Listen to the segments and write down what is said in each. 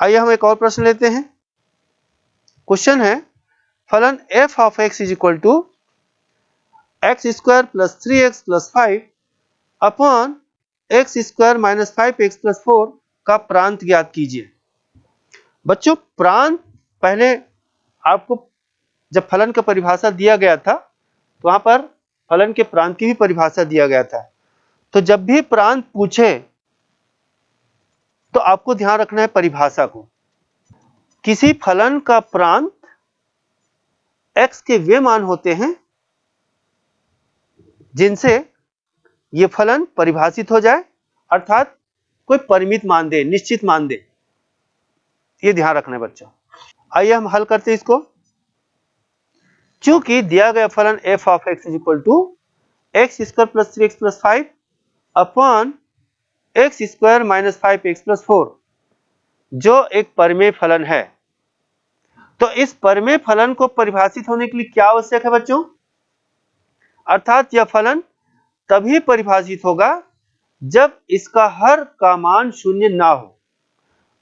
आइए हम एक और प्रश्न लेते हैं। क्वेश्चन है फलन f of x is equal to x square plus 3x plus 5 upon x square minus 5x plus 4 का प्रांत ज्ञात कीजिए। बच्चों प्रांत पहले आपको जब फलन का परिभाषा दिया गया था तो वहां पर फलन के प्रांत की भी परिभाषा दिया गया था। तो जब भी प्रांत पूछे तो आपको ध्यान रखना है परिभाषा को। किसी फलन का प्रांत x के वे मान होते हैं जिनसे ये फलन परिभाषित हो जाए, अर्थात कोई परिमित मान दे, निश्चित मान दे। ये ध्यान रखना है बच्चों। आइए हम हल करते हैं इसको। चूंकि दिया गया फलन f of x is equal to x square plus 3x plus 5 upon x square minus 5x plus 4 जो एक परिमेय फलन है, तो इस परिमेय फलन को परिभाषित होने के लिए क्या आवश्यक है बच्चों? अर्थात यह फलन तभी परिभाषित होगा जब इसका हर का मान शून्य ना हो,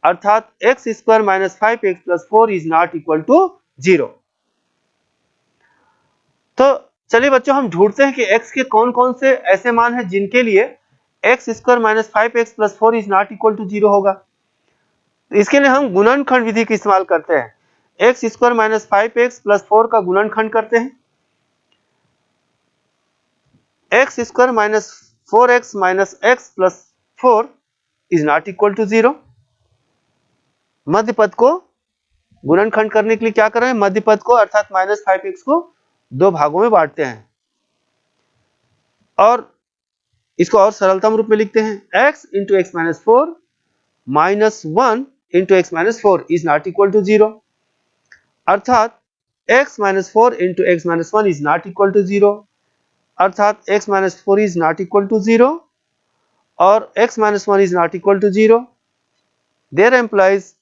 अर्थात x square minus 5x plus 4 is not equal to 0। तो चलिए बच्चों हम ढूंढते हैं कि x के कौन कौन से ऐसे मान हैं जिनके लिए x square minus 5x plus 4 is not equal to 0 होगा। तो इसके लिए हम गुणनखंड विधि का इस्तेमाल करते हैं। X square minus 5x plus 4 का गुणनखंड करते हैं। X square minus 4x minus x plus 4 is not equal to 0। मध्य पद को गुणनखंड करने के लिए क्या कर रहे हैं? मध्य पद को अर्थात माइनस 5x को दो भागों में बांटते हैं और इसको और सरलतम रूप में लिखते हैं x into x minus 4 minus 1 into x minus 4 is not equal to 0, अर्थात x minus 4 into x minus 1 is not equal to 0, अर्थात x minus 4 is not equal to 0 और x minus 1 is not equal to 0। There implies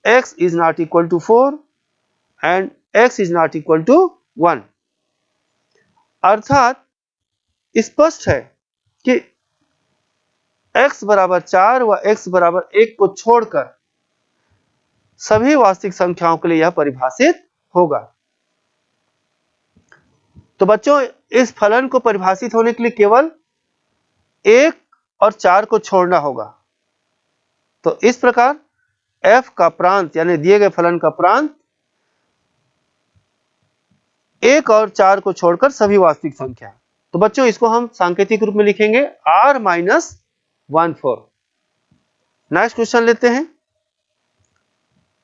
x is not equal to 4 and x is not equal to 1। अर्थात स्पष्ट है कि x बराबर 4 व x बराबर 1 को छोड़कर सभी वास्तविक संख्याओं के लिए यह परिभाषित होगा। तो बच्चों इस फलन को परिभाषित होने के लिए केवल 1 और 4 को छोड़ना होगा। तो इस प्रकार f का प्रांत यानी दिए गए फलन का प्रांत 1 और 4 को छोड़कर सभी वास्तविक संख्या। तो बच्चों इसको हम सांकेतिक रूप में लिखेंगे r माइनस 1/4। नेक्स्ट क्वेश्चन लेते हैं।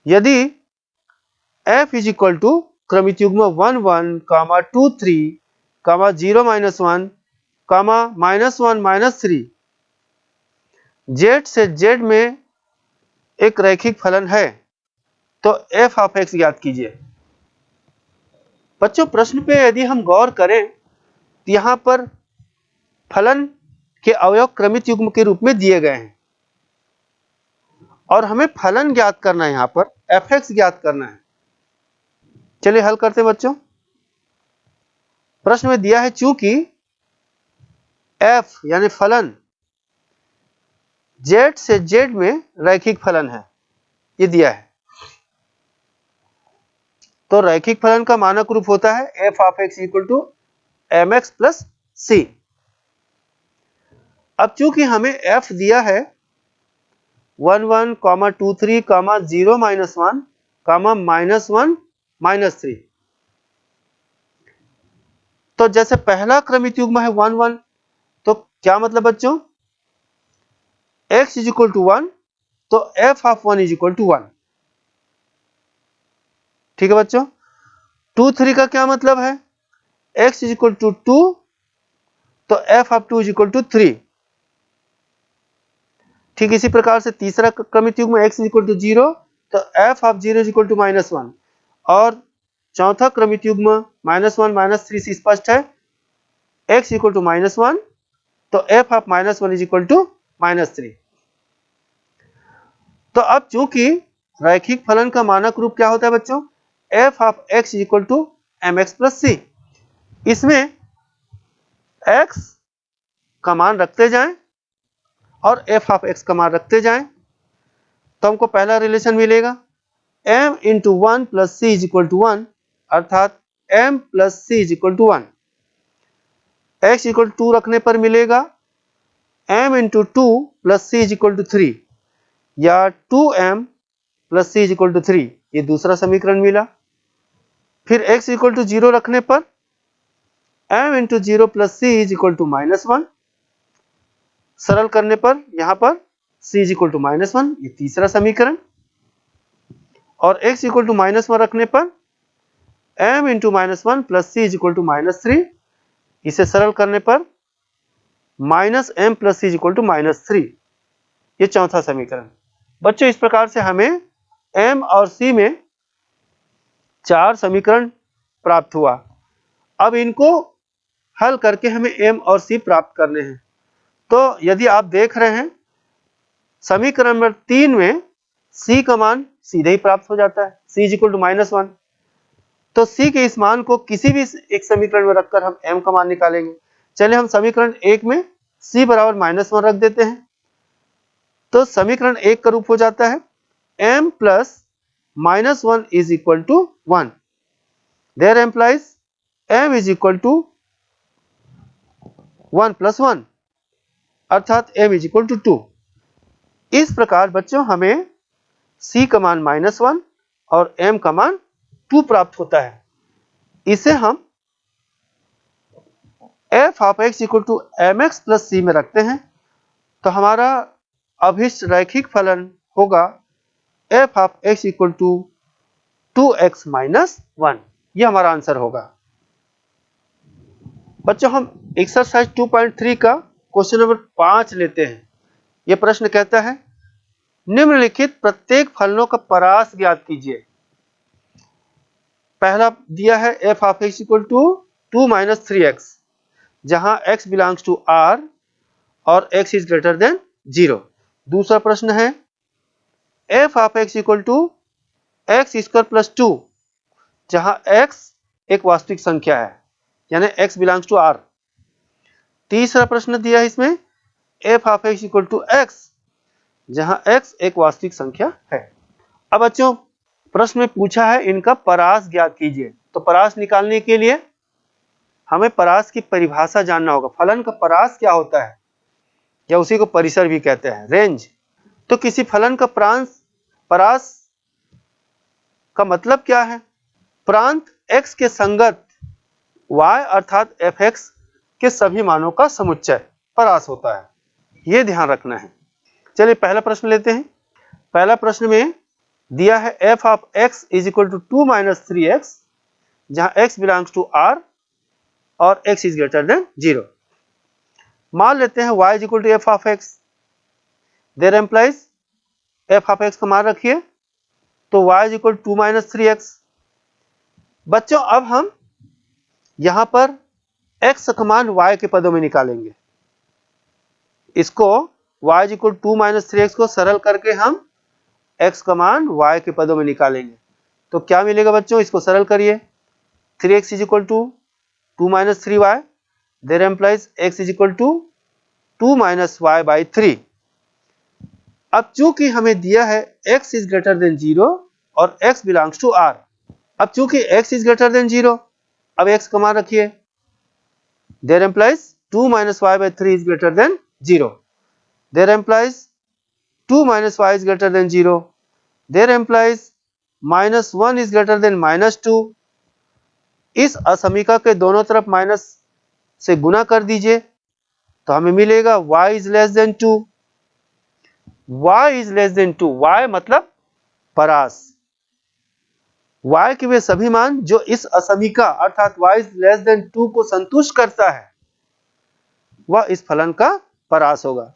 यदि f इज इक्वल टू क्रमित युग्म 1 1 2 3 0 माइनस 1 माइनस 1 माइनस 3 z से z में एक रैखिक फलन है तो f ऑफ x ज्ञात कीजिए। बच्चों प्रश्न पे यदि हम गौर करें तो यहां पर फलन के अवयव क्रमित युग्म के रूप में दिए गए हैं और हमें फलन ज्ञात करना है, यहां पर fx ज्ञात करना है। चलिए हल करते हैं बच्चों। प्रश्न में दिया है चूंकि f यानी फलन z से z में रैखिक फलन है, ये दिया है, तो रैखिक फलन का मानक रूप होता है f of x equal to mx plus c। अब चूंकि हमें f दिया है 1 1 2 3 0 माइनस 1 माइनस 1 माइनस 3, तो जैसे पहला क्रमित युग्म है 1 1, तो क्या मतलब बच्चों x इज इक्वल टू 1 तो f of 1 is equal to 1। ठीक है बच्चों। 2 3 का क्या मतलब है? x इज इक्वल टू 2 तो f of 2 is equal to 3। ठीक इसी प्रकार से तीसरा क्रमित युग्म x इज इक्वल टू 0 तो f of 0 is equal to minus 1 और चौथा क्रमित युग्म माइनस 1 माइनस 3 से स्पष्ट है x इक्वल टू माइनस 1 तो f of minus 1 is equal to minus 3। तो अब चूंकि रैखिक फलन का मानक रूप क्या होता है बच्चों? f of x is equal to mx plus c। इसमें x का मान रखते जाएं और f ऑफ x का मान रखते जाएं तो हमको पहला रिलेशन मिलेगा m into 1 plus c is equal to 1, अर्थात m plus c is equal to 1। x equal to 2 रखने पर मिलेगा m into 2 plus c is equal to 3, या 2m plus c is equal to 3, ये दूसरा समीकरण मिला। फिर x इक्वल टू 0 रखने पर m into 0 plus c is equal to -1, सरल करने पर यहाँ पर c इज इक्वल टू -1, ये तीसरा समीकरण। और x इक्वल टू -1 रखने पर m into -1 plus c is equal to -3, इसे सरल करने पर -m plus c is equal to -3, ये चौथा समीकरण। बच्चों इस प्रकार से हमें m और c में 4 समीकरण प्राप्त हुआ। अब इनको हल करके हमें m और c प्राप्त करने हैं। तो यदि आप देख रहे हैं समीकरण नंबर 3 में c का मान सीधे ही प्राप्त हो जाता है, c इज इक्वल टू -1। तो c के इस मान को किसी भी एक समीकरण में रखकर हम m का मान निकालेंगे। चलिए हम समीकरण 1 में c बराबर -1 रख देते हैं। तो समीकरण 1 का रूप हो जाता है m plus -1 is equal to 1। There implies m is equal to 1 plus 1, अर्थात m इज इक्वल टू 2। इस प्रकार बच्चों हमें c का मान -1 और m का मान 2 प्राप्त होता है। इसे हम f of x equal to mx plus c में रखते हैं, तो हमारा अभिष्ट रैखिक फलन होगा f of x equal to 2x minus 1, यह हमारा आंसर होगा। बच्चों हम एक्सरसाइज 2.3 का क्वेश्चन नंबर 5 लेते हैं। यह प्रश्न कहता है निम्नलिखित प्रत्येक फलनों का परास ज्ञात कीजिए। पहला दिया है f of x equal to 2 minus 3x, जहां x बिलोंग्स टू r और x इज ग्रेटर देन 0। दूसरा प्रश्न है f of x equal to x square plus 2, जहां x एक वास्तविक संख्या है, यानी x बिलोंग्स टू r। तीसरा प्रश्न दिया है इसमें f of x equal to x, जहां x एक वास्तविक संख्या है। अब बच्चों प्रश्न में पूछा है इनका परास ज्ञात कीजिए। तो परास निकालने के लिए हमें परास की परिभाषा जानना होगा। फलन का परास क्या होता है, या उसी को परिसर भी कहते हैं, रेंज। तो किसी फलन का परास का मतलब क्या है? प्रांत x के संगत y अर्थात fx के सभी मानों का समुच्चय परास होता है, यह ध्यान रखना है। चलिए पहला प्रश्न लेते हैं। पहला प्रश्न में दिया है f of x is equal to 2 minus 3x, जहां x बिलोंग्स टू r और x इज ग्रेटर देन 0। मान लेते हैं y is equal to f of x, there implies f of x का मान रखिए, तो y is equal to 2 minus 3x। बच्चों अब हम यहां पर x का मान y के पदों में निकालेंगे। इसको y is equal to 2 minus 3x को सरल करके हम x का मान y के पदों में निकालेंगे। तो क्या मिलेगा बच्चों, इसको सरल करिए। 3x is equal to 2 minus 3y, there implies x is equal to 2 minus y by 3। अब चूंकि हमें दिया है x इज ग्रेटर देन 0 और x बिलोंग्स टू r। अब चूंकि x इज ग्रेटर देन 0, अब x का मान रखिए, there implies 2 minus y by 3 is greater than 0, there implies 2 minus y is greater than 0, there implies minus 1 is greater than minus 2। इस असमीका के दोनों तरफ माइनस से गुना कर दीजिए, तो हमें मिलेगा y is less than 2। y is less than 2, y मतलब परास। y के वे सभी मान जो इस असमीका अर्थात y is less than 2 को संतुष्ट करता है, वह इस फलन का परास होगा।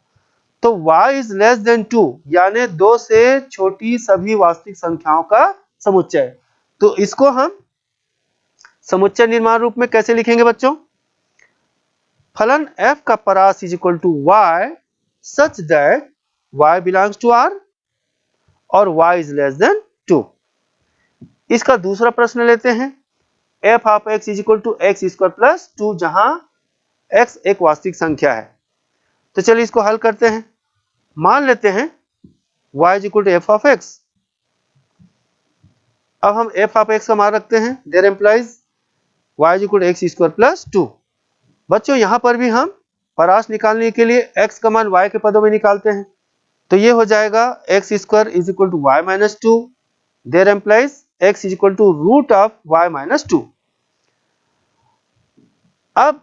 तो y इज लेस देन 2 यानी 2 से छोटी सभी वास्तविक संख्याओं का समुच्चय। तो इसको हम समुच्चय निर्माण रूप में कैसे लिखेंगे बच्चों? फलन f का परास is equal to y such that y belongs to r और y इज लेस देन 2। इसका दूसरा प्रश्न लेते हैं। f of x is equal to x square plus 2, जहां x एक वास्तविक संख्या है। तो चलिए इसको हल करते हैं। मान लेते हैं y is equal to F of x. अब हम एफ ऑफ एक्स का मान रखते हैं, there implies y is equal to x square plus 2। बच्चों यहाँ पर भी हम परास निकालने के लिए x का मान y के पदों में निकालते हैं, तो ये हो जाएगा x square is equal to y minus 2, there implies x is equal to root of y minus 2। अब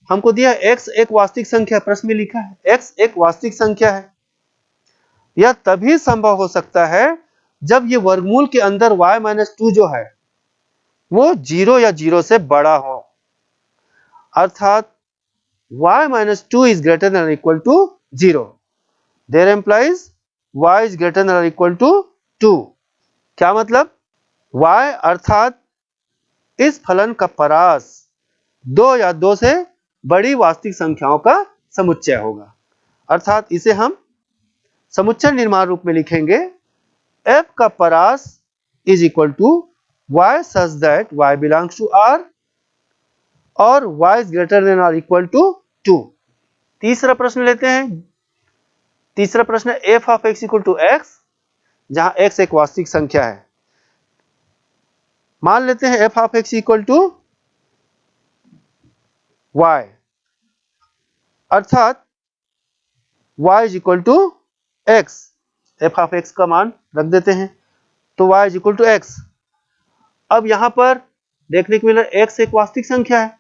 हमको दिया x एक वास्तविक संख्या, प्रश्न में लिखा है x एक वास्तविक संख्या है। यह तभी संभव हो सकता है जब ये वर्गमूल के अंदर y माइनस 2 जो है वो 0 या 0 से बड़ा हो, अर्थात y minus 2 is greater than equal to 0, there implies y is greater than equal to 2। क्या मतलब? y अर्थात इस फलन का परास 2 या 2 से बड़ी वास्तविक संख्याओं का समुच्चय होगा, अर्थात इसे हम समुच्चय निर्माण रूप में लिखेंगे f का परास is equal to y such that y belongs to R और y इज ग्रेटर देन और इक्वल टू 2। तीसरा प्रश्न लेते हैं। तीसरा प्रश्न f of x equal to x, जहां x एक वास्तविक संख्या है। मान लेते हैं f of x equal to y, अर्थात y is equal to x। f of x का मान रख देते हैं, तो y is equal to x। अब यहां पर देखने को मिला x एक वास्तविक संख्या है,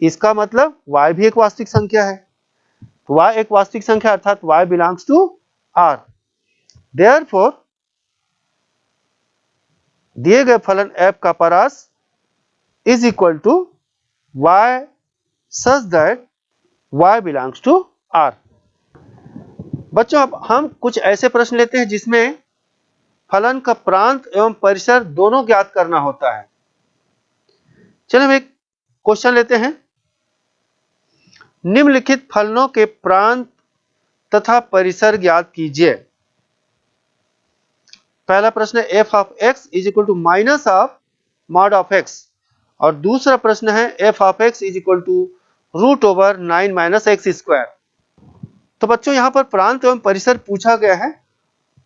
इसका मतलब y भी एक वास्तविक संख्या है, तो y एक वास्तविक संख्या अर्थात y belongs to R। Therefore दिए गए फलन f का परास is equal to y such that y belongs to R। बच्चों अब हम कुछ ऐसे प्रश्न लेते हैं जिसमें फलन का प्रांत एवं परिसर दोनों ज्ञात करना होता है। चलिए हम एक क्वेश्चन लेते हैं। निम्नलिखित फलनों के प्रांत तथा परिसर ज्ञात कीजिए। पहला प्रश्न है f of x is equal to minus of mod of x, और दूसरा प्रश्न है f of x is equal to root over 9 minus x square. तो बच्चों यहाँ पर प्रांत एवं परिसर पूछा गया है,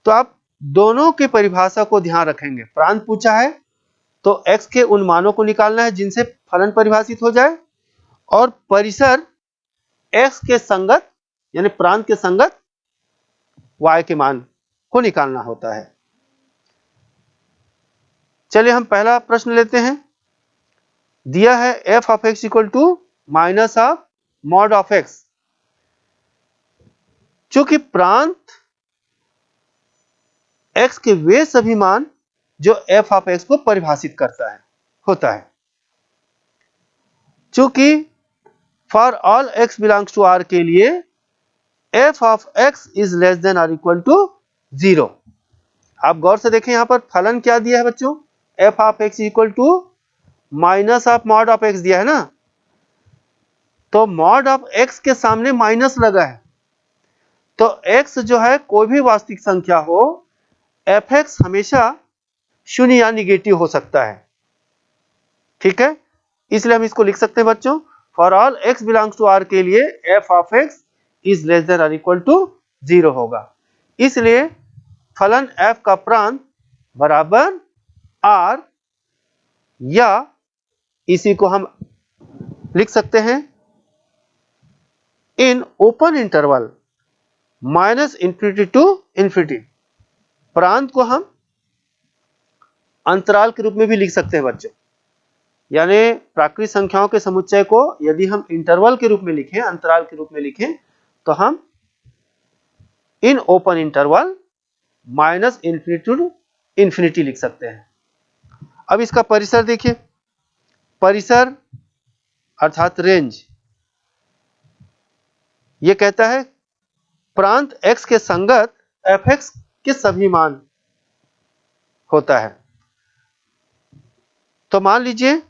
तो आप दोनों की परिभाषा को ध्यान रखेंगे। प्रांत पूछा है तो x के उन मानों को निकालना है जिनसे फलन परिभाषित हो जाए, और परिसर x के संगत यानी प्रांत के संगत y के मान को निकालना होता है। चलिए हम पहला प्रश्न लेते हैं। दिया है f of x equal to minus of mod of x। चूंकि प्रांत x के वे सभी मान जो f ऑफ x को परिभाषित करता है होता है। चूंकि for all x belongs to R के लिए f of x is less than और इक्वल टू 0। आप गौर से देखें यहां पर फलन क्या दिया है बच्चों, f of x equal to minus of mod of x दिया है ना, तो मॉड ऑफ x के सामने माइनस लगा है, तो x जो है कोई भी वास्तविक संख्या हो, fx हमेशा शून्य या निगेटिव हो सकता है। ठीक है, इसलिए हम इसको लिख सकते हैं बच्चों, for all x belongs to R के लिए f of x is less than और इक्वल टू 0 होगा। इसलिए फलन f का प्रांत बराबर R, या इसी को हम लिख सकते हैं in open interval minus infinity to infinity. प्रांत को हम अंतराल के रूप में भी लिख सकते हैं बच्चों, यानी प्राकृतिक संख्याओं के समुच्चय को यदि हम इंटरवल के रूप में लिखें, अंतराल के रूप में लिखें, तो हम in open interval minus infinity to infinity लिख सकते हैं। अब इसका परिसर देखिए, परिसर अर्थात रेंज, यह कहता है प्रांत x के संगत fx के सभी मान होता है। तो मान लीजिए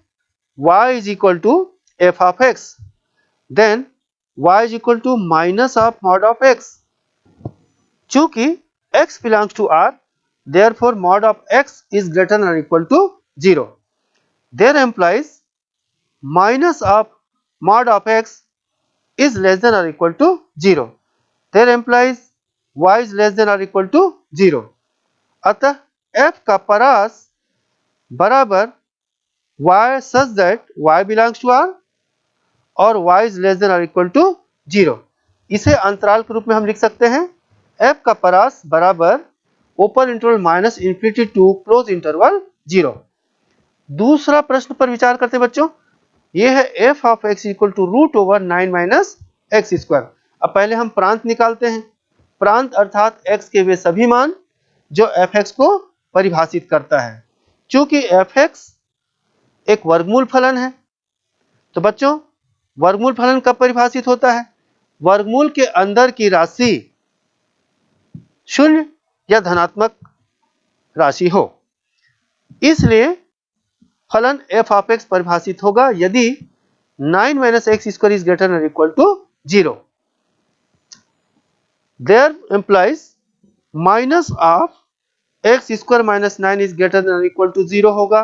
y is equal to F of x, then y is equal to minus of mod of x। चूंकि x belongs to R, therefore mod of x is greater than और equal to 0। There implies minus of mod of x is less than or equal to 0. There implies y is less than और equal to 0। अतः f का परास बराबर y such that y belongs to r और y is less than और equal to 0। इसे अंतराल के रूप में हम लिख सकते हैं f का परास बराबर open interval minus infinity to close interval 0। दूसरा प्रश्न पर विचार करते हैं बच्चों, यह है f of x equal to root over 9 minus x square. अब पहले हम प्रांत निकालते हैं। प्रांत अर्थात x के वे सभी मान जो fx को परिभाषित करता है। चूंकि fx एक वर्गमूल फलन है, तो बच्चों वर्गमूल फलन कब परिभाषित होता है? वर्गमूल के अंदर की राशि शून्य या धनात्मक राशि हो। इसलिए फलन f ऑफ x परिभाषित होगा यदि 9 minus x square is greater than equal to 0। There implies minus of x square minus 9 is greater than equal to 0 होगा।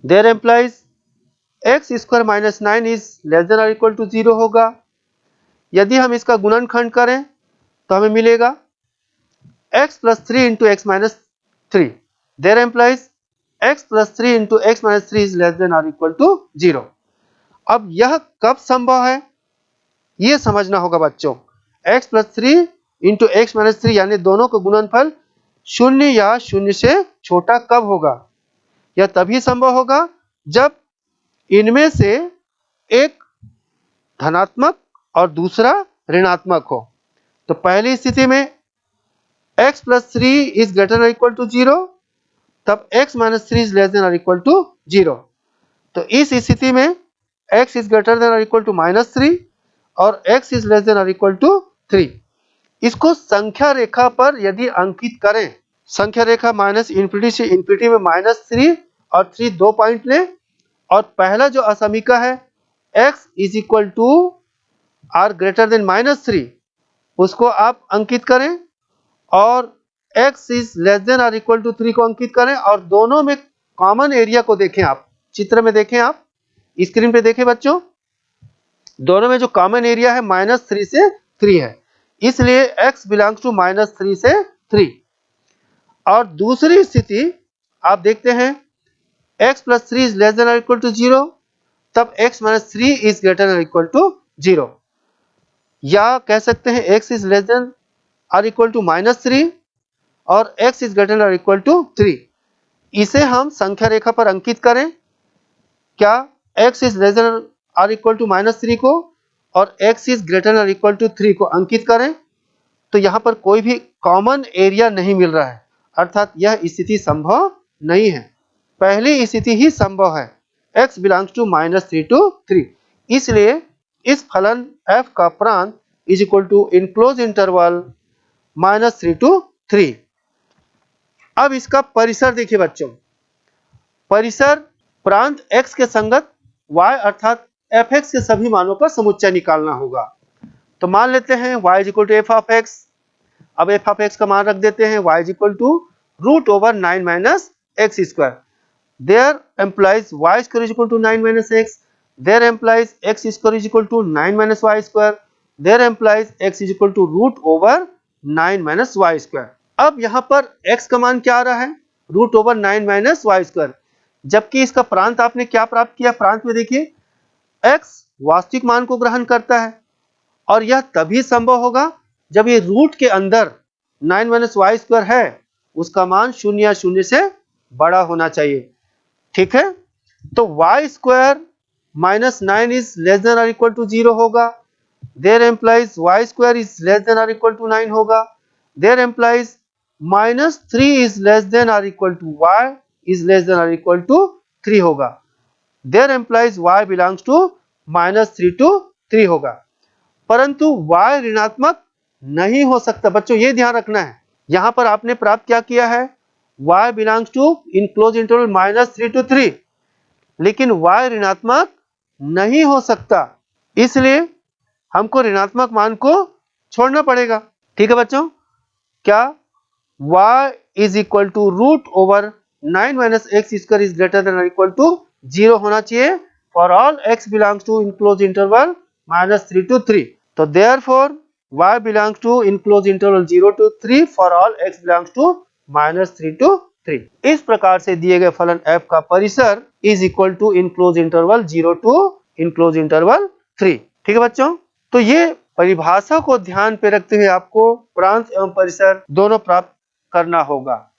There implies x square minus 9 is less than और equal to 0 होगा। यदि हम इसका गुणनखंड करें तो हमें मिलेगा x plus 3 into x minus 3। There implies x plus 3 into x minus 3 is less than और इक्वल टू 0। अब यह कब संभव है यह समझना होगा बच्चों। x plus 3 into x minus 3 यानी दोनों का गुणनफल शून्य या शून्य से छोटा कब होगा? यह तभी संभव होगा जब इनमें से एक धनात्मक और दूसरा ऋणात्मक हो। तो पहली स्थिति में x plus 3 is greater than equal to 0, तब x minus 3 is less than और इक्वल टू 0। तो इस स्थिति में x इज ग्रेटर देन और इक्वल टू माइनस 3 और x इज लेस देन और इक्वल टू 3। इसको संख्या रेखा पर यदि अंकित करें, संख्या रेखा माइनस इंफिनिटी से इंफिनिटी में माइनस 3 और 3 दो पॉइंट लें और पहला जो असमीका है x is equal to or greater than minus 3 उसको आप अंकित करें और x इज लेस देन और इक्वल टू 3 को अंकित करें और दोनों में कॉमन एरिया को देखें। आप चित्र में देखें, आप स्क्रीन पे देखें बच्चों, दोनों में जो कॉमन एरिया है माइनस 3 से 3 है, इसलिए x बिलोंग्स टू माइनस 3 से 3। और दूसरी स्थिति आप देखते हैं x plus 3 is less than और इक्वल टू 0, तब x minus 3 is greater than और इक्वल टू 0। या कह सकते हैं x इज लेस देन और इक्वल टू माइनस 3 और x इज ग्रेटर देन और इक्वल टू 3। इसे हम संख्या रेखा पर अंकित करें, क्या x इज लेस देन और इक्वल टू माइनस 3 को और x इज ग्रेटर देन और इक्वल टू 3 को अंकित करें, तो यहां पर कोई भी कॉमन एरिया नहीं मिल रहा है, अर्थात यह स्थिति संभव नहीं है। पहली स्थिति ही संभव है, x belongs to minus 3 to 3। इसलिए इस फलन f का प्रांत is equal to in closed interval minus 3 to 3। अब इसका परिसर देखिए बच्चों, परिसर प्रांत x के संगत y अर्थात fx के सभी मानों का समुच्चय निकालना होगा। तो मान लेते हैं y is equal to F of x. अब f ऑफ x का मान रख देते हैं y is equal to root over 9 minus x square. There implies y square is equal to 9 minus x. There implies x square is equal to 9 minus y square. There implies x is equal to root over 9 minus y square. अब यहाँ पर x का मान क्या आ रहा है? Root over 9 minus y square. जबकि इसका प्रांत आपने क्या प्राप्त किया? प्रांत में देखिए x वास्तविक मान को ग्रहण करता है और यह तभी संभव होगा जब ये रूट के अंदर 9 माइनस वाई स्क्वायर है, उसका मान शून्य या शून्य से बड़ा होना चाहिए। ठीक है, तो Y square minus 9 is less than और इक्वल टू 0 होगा। There implies Y square is less than और इक्वल टू 9 होगा। There implies minus 3 is less than और equal to Y is less than और इक्वल टू 3 होगा। There implies y belongs to minus 3 to 3 होगा। परंतु y ऋणात्मक नहीं हो सकता बच्चों, ये ध्यान रखना है। यहां पर आपने प्राप्त क्या किया है? y belongs to in closed interval minus 3 to 3, लेकिन y ऋणात्मक नहीं हो सकता, इसलिए हमको ऋणात्मक मान को छोड़ना पड़ेगा। ठीक है बच्चों, क्या y is equal to root over 9 minus x square is greater than और इक्वल टू 0 होना चाहिए for all x belongs to in closed interval minus 3 to 3। तो therefore y belongs to enclosed interval 0 to 3 for all x belongs to -3 to 3। इस प्रकार से दिए गए फलन f का परिसर is equal to in closed interval 0 to in closed interval 3। ठीक है बच्चों, तो ये परिभाषा को ध्यान पे रखते हुए आपको प्रांत एवं परिसर दोनों प्राप्त करना होगा।